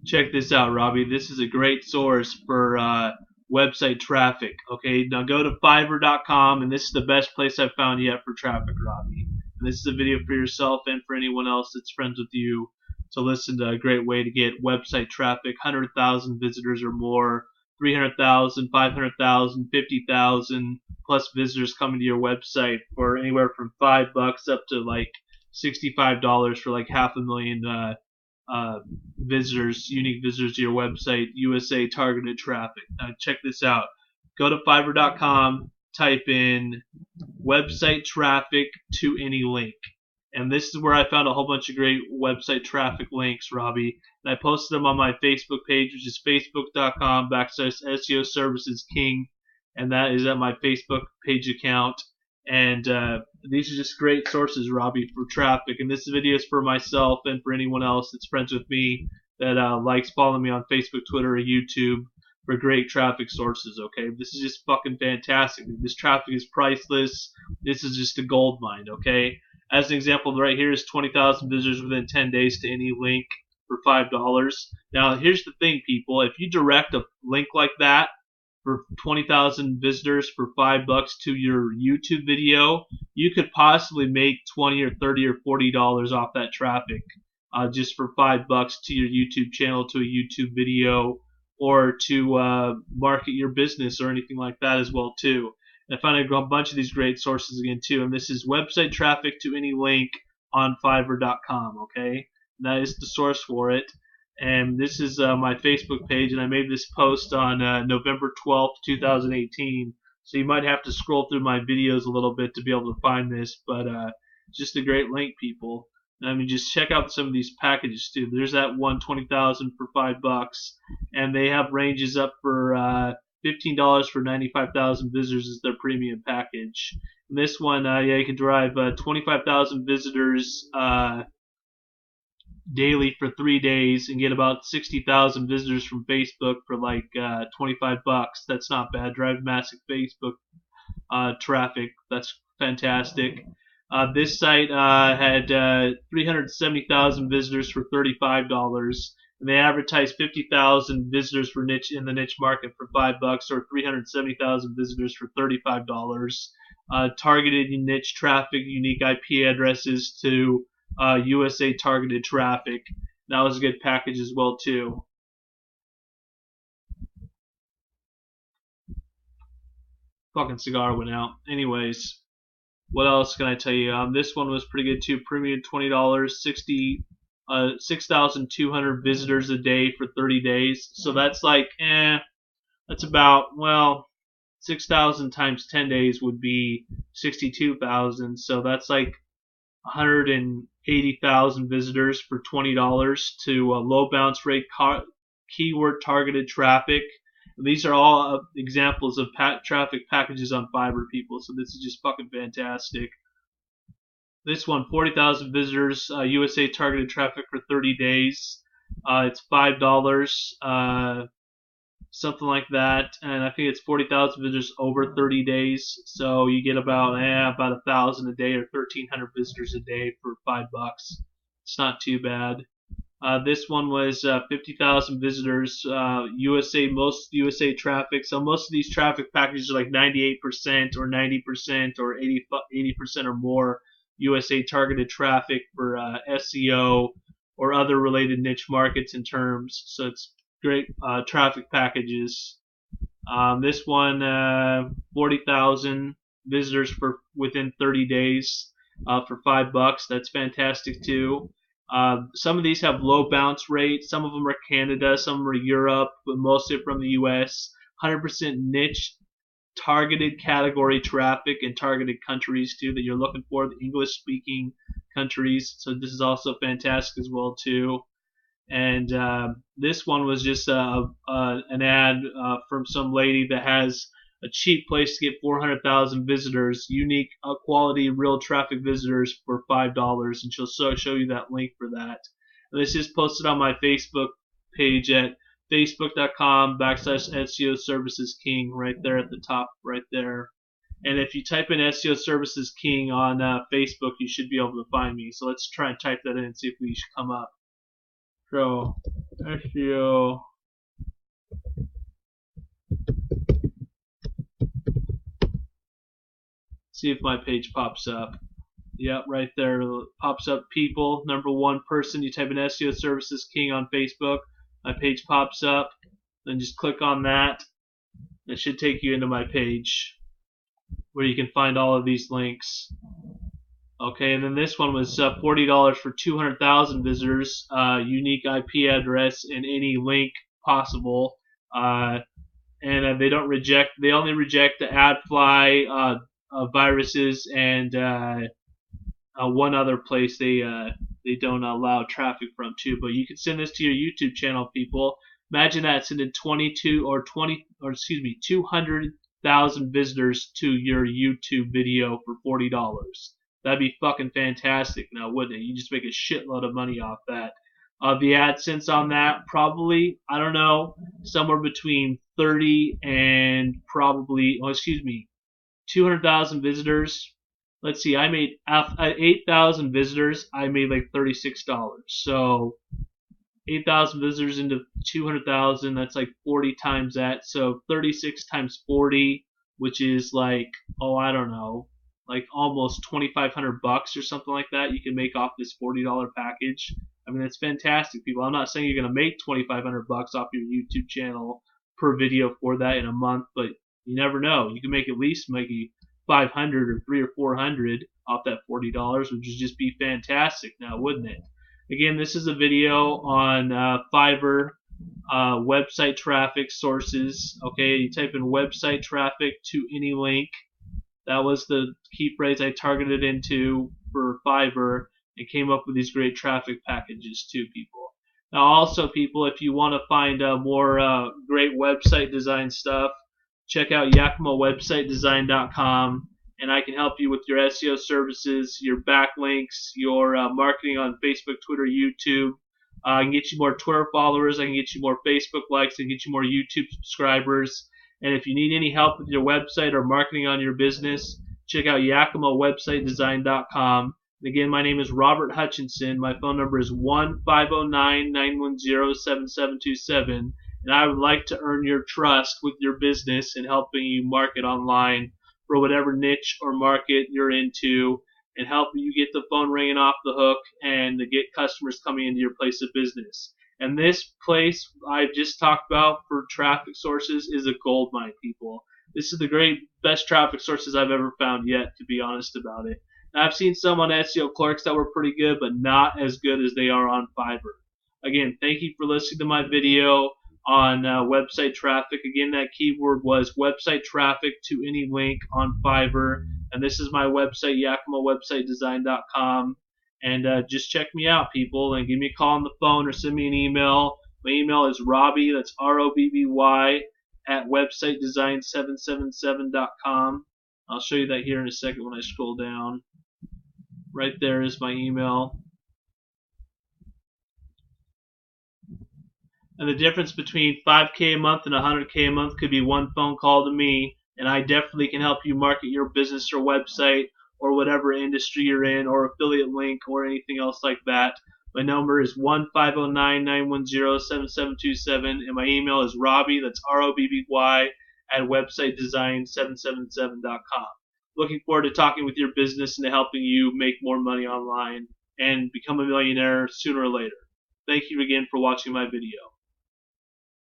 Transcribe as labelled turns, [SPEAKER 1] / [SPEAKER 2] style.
[SPEAKER 1] Check this out, Robbie. This is a great source for website traffic. Okay, now go to Fiverr.com, and this is the best place I've found yet for traffic, Robbie. And this is a video for yourself and for anyone else that's friends with you to listen to a great way to get website traffic, 100,000 visitors or more, 300,000, 500,000, 50,000 plus visitors coming to your website for anywhere from $5 up to like $65 for like 500,000 visitors, unique visitors to your website, USA targeted traffic. Now check this out. Go to Fiverr.com, type in website traffic to any link. And this is where I found a whole bunch of great website traffic links, Robbie. And I posted them on my Facebook page, which is facebook.com/SEO Services King. And that is at my Facebook page account. And these are just great sources, Robbie, for traffic. And this video is for myself and for anyone else that's friends with me that likes following me on Facebook, Twitter, or YouTube for great traffic sources, okay? This is just fucking fantastic. This traffic is priceless. This is just a gold mine, okay? As an example, right here is 20,000 visitors within 10 days to any link for $5. Now, here's the thing, people. If you direct a link like that for 20,000 visitors for $5 to your YouTube video, you could possibly make $20 or $30 or $40 off that traffic just for $5 to your YouTube channel, to a YouTube video, or to market your business or anything like that as well too. And I found a bunch of these great sources again too. And this is website traffic to any link on Fiverr.com. Okay, and that is the source for it. And this is my Facebook page, and I made this post on November 12th, 2018. So you might have to scroll through my videos a little bit to be able to find this, but it's just a great link, people. And I mean, just check out some of these packages too. There's that one, 20,000 for $5, and they have ranges up for $15 for 95,000 visitors is their premium package. And this one, yeah, you can drive 25,000 visitors daily for 3 days and get about 60,000 visitors from Facebook for like $25. That's not bad. Drive massive Facebook traffic. That's fantastic. This site had 370,000 visitors for $35, and they advertised 50,000 visitors for niche in the niche market for $5, or 370,000 visitors for $35. Targeted niche traffic, unique IP addresses to USA targeted traffic. That was a good package as well too. Fucking cigar went out. Anyways, what else can I tell you? This one was pretty good too. Premium $20, 6,200 visitors a day for 30 days. So that's like, that's about, well, 6,000 times 10 days would be 62,000. So that's like 180,000 visitors for $20 to low bounce rate keyword targeted traffic. These are all examples of traffic packages on Fiverr, people. So this is just fucking fantastic. This one, 40,000 visitors, USA targeted traffic for 30 days. It's $5, something like that. And I think it's 40,000 visitors over 30 days. So you get about 1,000 a day or 1,300 visitors a day for $5. It's not too bad. This one was 50,000 visitors, USA, most USA traffic. So most of these traffic packages are like 98% or 90% or 80% or more USA targeted traffic for SEO or other related niche markets and terms. So it's great traffic packages. This one, 40,000 visitors for within 30 days for $5. That's fantastic too. Some of these have low bounce rates. Some of them are Canada, some of them are Europe, but mostly from the US. 100% niche targeted category traffic and targeted countries too that you're looking for, the English speaking countries. So this is also fantastic as well too. And this one was just an ad from some lady that has a cheap place to get 400,000 visitors, unique quality real traffic visitors for $5, and she'll show you that link for that. And this is posted on my Facebook page at facebook.com/SEO Services King, right there at the top, right there. And if you type in SEO Services King on Facebook, you should be able to find me. So let's try and type that in and see if we should come up. So SEO. See if my page pops up. Yep, right there pops up. People, #1 person. You type in SEO Services King on Facebook. My page pops up. Then just click on that. It should take you into my page where you can find all of these links. Okay, and then this one was $40 for 200,000 visitors, unique IP address, and any link possible. And they don't reject. They only reject the AdFly viruses and one other place they don't allow traffic from too. But you can send this to your YouTube channel, people. Imagine that, sending 200,000 visitors to your YouTube video for $40. That'd be fucking fantastic now, wouldn't it? You just make a shitload of money off that. The AdSense on that, probably, I don't know, somewhere between 30 and probably, 200,000 visitors. Let's see, I made 8,000 visitors. I made like $36. So 8,000 visitors into 200,000, that's like 40 times that. So 36 times 40, which is like, I don't know, like almost $2,500 or something like that. You can make off this $40 package. I mean, that's fantastic, people. I'm not saying you're gonna make $2,500 off your YouTube channel per video for that in a month, but you never know. You can make at least maybe 500 or 300 or 400 off that $40, which would just be fantastic now, wouldn't it? Again, this is a video on Fiverr website traffic sources. Okay, you type in website traffic to any link. That was the key phrase I targeted into for Fiverr and came up with these great traffic packages too, people. Now also, people, if you want to find more great website design stuff, check out YakimaWebsiteDesign.com, and I can help you with your SEO services, your backlinks, your marketing on Facebook, Twitter, YouTube. I can get you more Twitter followers, I can get you more Facebook likes, I can get you more YouTube subscribers. And if you need any help with your website or marketing on your business, check out YakimaWebsiteDesign.com. And again, my name is Robert Hutchinson. My phone number is 1-509-910-7727. And I would like to earn your trust with your business and helping you market online for whatever niche or market you're into, and help you get the phone ringing off the hook and to get customers coming into your place of business. And this place I've just talked about for traffic sources is a gold mine, people. This is the best traffic sources I've ever found yet, to be honest about it. And I've seen some on SEO Clerks that were pretty good, but not as good as they are on Fiverr. Again, thank you for listening to my video on website traffic. Again, that keyword was website traffic to any link on Fiverr. And this is my website, YakimaWebsiteDesign.com. And just check me out, people, and give me a call on the phone or send me an email. My email is Robby, that's ROBBY, at websitedesign777.com. I'll show you that here in a second when I scroll down. Right there is my email. And the difference between $5K a month and $100K a month could be one phone call to me, and I definitely can help you market your business or website or whatever industry you're in, or affiliate link or anything else like that. My number is 1-509-910-7727, and my email is Robby, that's ROBBY, at websitedesign777.com. Looking forward to talking with your business and to helping you make more money online and become a millionaire sooner or later. Thank you again for watching my video.